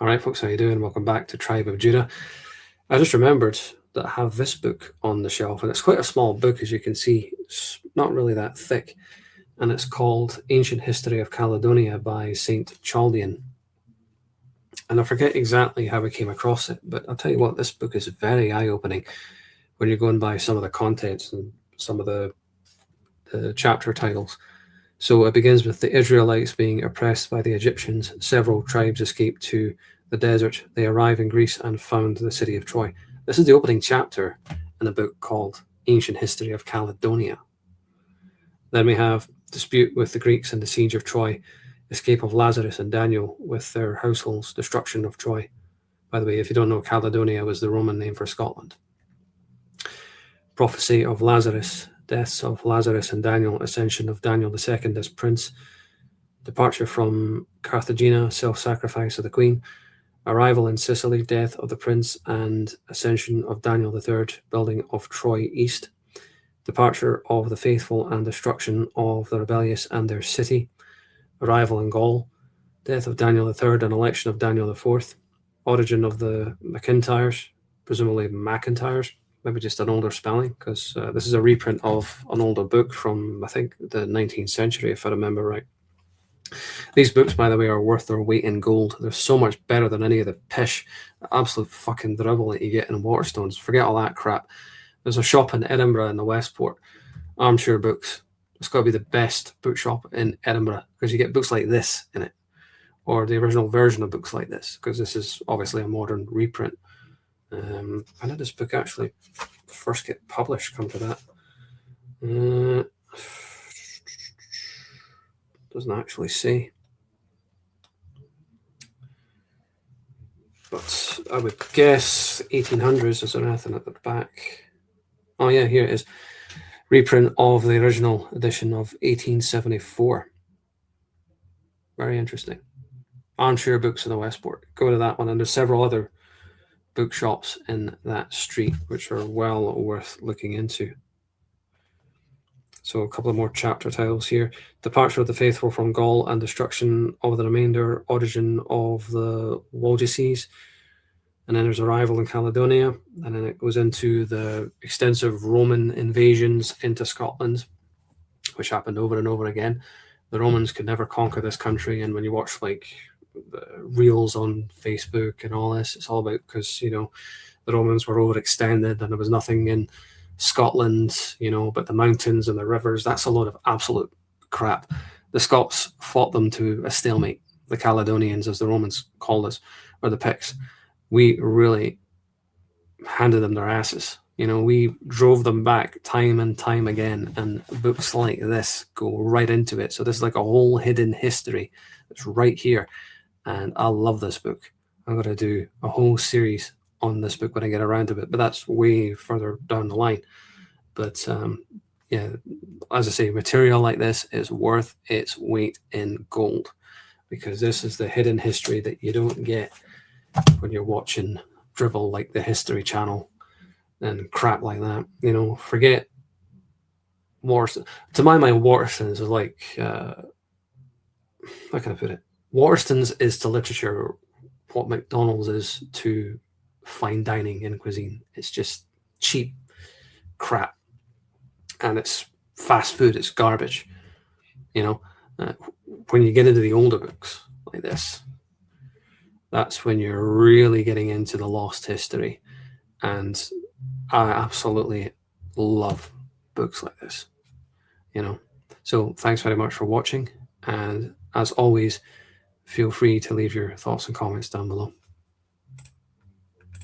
All right, folks, how you doing? Welcome back to Tribe of Judah. I just remembered that I have this book on the shelf, and it's quite a small book, as you can see. It's not really that thick, and it's called Ancient History of Caledonia by St. Chaldean. And I forget exactly how I came across it, but I'll tell you what, this book is very eye-opening when you're going by some of the contents and some of the chapter titles. So it begins with the Israelites being oppressed by the Egyptians. Several tribes escaped to the desert. They arrive in Greece and found the city of Troy. This is the opening chapter in a book called Ancient History of Caledonia. Then we have dispute with the Greeks and the siege of Troy, escape of Lazarus and Daniel with their households, destruction of Troy. By the way, if you don't know, Caledonia was the Roman name for Scotland. Prophecy of Lazarus, deaths of Lazarus and Daniel, ascension of Daniel II as prince, departure from Carthagena, self-sacrifice of the queen, arrival in Sicily, death of the prince and ascension of Daniel III, building of Troy East, departure of the faithful and destruction of the rebellious and their city, arrival in Gaul, death of Daniel III and election of Daniel IV, origin of the MacIntyres, presumably McIntyres, maybe just an older spelling, because this is a reprint of an older book from, I think, the 19th century, if I remember right. These books, by the way, are worth their weight in gold. They're so much better than any of the pish, absolute fucking drivel that you get in Waterstones. Forget all that crap. There's a shop in Edinburgh in the Westport, Armchair Books. It's got to be the best bookshop in Edinburgh, because you get books like this in it, or the original version of books like this, because this is obviously a modern reprint. When did this book actually first get published? Come to that. Doesn't actually say. But I would guess 1800s. Is there anything at the back? Oh yeah, here it is. Reprint of the original edition of 1874. Very interesting. Armchair Books in the Westport. Go to that one, and there's several other bookshops in that street which are well worth looking into. So a couple of more chapter titles here. Departure of the faithful from Gaul and destruction of the remainder, origin of the Waldenses, and then there's arrival in Caledonia, and then it goes into the extensive Roman invasions into Scotland, which happened over and over again. The Romans could never conquer this country, and when you watch like the reels on Facebook and all this, it's all about, because the Romans were overextended and there was nothing in Scotland, but the mountains and the rivers. That's a load of absolute crap. The Scots fought them to a stalemate. The Caledonians, as the Romans called us, or the Picts, we really handed them their asses. We drove them back time and time again, and books like this go right into it. So this is like a whole hidden history that's right here. And I love this book. I'm going to do a whole series on this book when I get around to it, but that's way further down the line. But yeah, as I say, material like this is worth its weight in gold, because this is the hidden history that you don't get when you're watching drivel like the History Channel and crap like that. Forget Waterston. To my mind, Waterstones is like, how can I put it? Waterstones is to literature what McDonald's is to fine dining in cuisine. It's just cheap crap, and it's fast food. It's garbage. When you get into the older books like this, that's when you're really getting into the lost history, and I absolutely love books like this. So thanks very much for watching, and as always, feel free to leave your thoughts and comments down below.